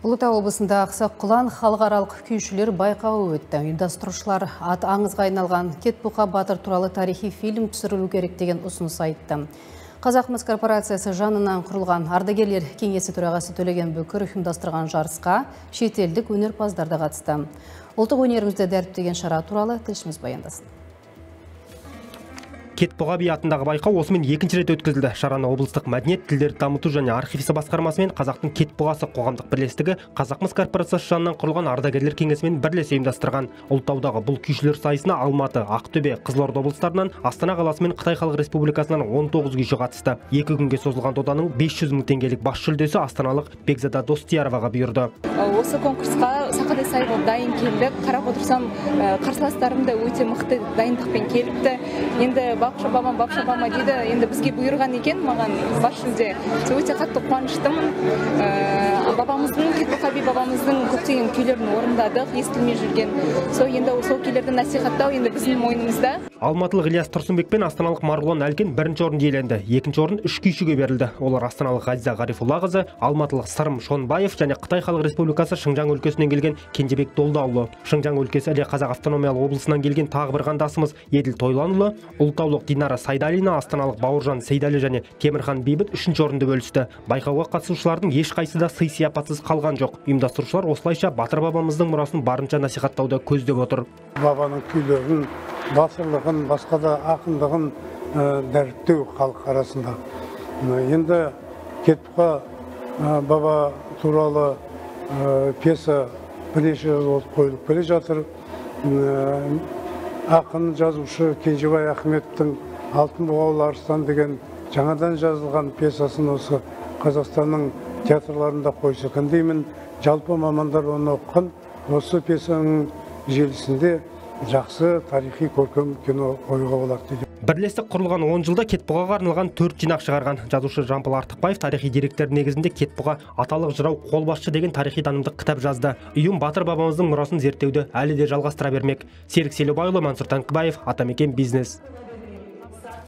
Ұлытау облысында Ақсақ Құлан халықаралық күйшілер байқауы өтті. Ұйымдастырушылар ат аңызға айналған Кетбұқа батыр туралы тарихи фильм түсірілу керек деген ұсыныс айтты. Қазақмыс корпорациясы жанынан құрылған ардагерлер кеңесі төрағасы Төлеген Бүкір ұйымдастырған жарысқа шетелдік өнерпаздар да қатысты. Ұлттық өнерімізді дәріптеген шара туралы тілшіміз баяндасын. Кетбұға би атындағы байқау осымен екінші рет өткізілді. Шараны облыстық мәдениет, тілдерді дамыту және архив ісі басқармасы мен Қазақтың Кетбұғасы қоғамдық бірлестігі Қазақмыс корпорациясы жанынан құрылған ардагерлер кеңесімен бірлесе ұйымдастырған. Ұлытаудағы бұл күйшілер сайысына Алматы, Ақтөбе, Қызылорда облыстарынан, Астана қаласы мен Қытай Халық Республикасынан 19 күйші қатысты. 2 күнге созылған доданың 500 мың теңгелік бас жүлдесі астаналық Бекзада Достияроваға бұйырды. Осы конкурсқа сақадай сай болып дайын келдік. Қарап отырсам, қарсыластарым да өте мықты дайындықпен келіпті. Енді бапша бама дейді, енді бізге бұйырған екен маған бас жүлде. Өте қатты қуаныштымын. Бабамыздың, Кетбұқа би бабамыздың көптеген күйлерін орындадық, естілмей жүрген. Енді сол күйлерді насихаттау енді біздің мойнымызда. Алматылық Ильяс Тұрсынбек пен астаналық Марғұлан Әлкен бірінші орын иеленді. Екінші орын 3 күйшіге берілді. Олар астаналық Ғазиза Ғарифуллақызы, алматылық Сырым Шонбаев және Қытай Халық Республикасы Шыңжаң өлкесінен келген Кенжебек Долдаұлы. Шыңжаң өлкесі Іле Қазақ автономиялық облысынан келген тағы бір қандасымыз Еділ Тойланұлы, ұлытаулық Динара Сайдалина, астаналық Бауыржан Сейдәлі және Темірхан Бейбіт үшінші орынды бөлісті. Байқауға қатысушылардың ешқайсысы да сый сияпатсыз қалған жоқ. Ұйымдастырушылар осылайша батыр бабамыздың мұрасын барынша насихаттауды көздеп отыр. Бабаның күйлерін, батырлығын, басқа да ақындығын дәріптеу халық арасында. Енді Кетбұқа баба туралы пьеса бірнеше жыл қойылып келе жатыр. Ақын жазушы Кенжебай Ахметтің Алтын бұғаулы арыстан деген жаңадан жазылған пьесасын осы Қазақстанның театрларында қойса екен деймін. Жалпы мамандар оны оқыған, осы пьесаның желісінде жақсы тарихи көркем кино қоюға болады дейді. Бірлестік құрылған 10 жылда Кетбұғаға арналған 4 жинақ шығарған. Жазушы Жампыл Артықбаев тарихи деректер негізінде Кетбұға аталық жырау қолбасшы деген тарихи танымдық кітап жазды. Ұйым батыр бабамыздың мұрасын зерттеуді әлі де жалғастыра бермек. Серік Селеубайұлы, Мансұр Таңқыбаев, Атамекен бизнес.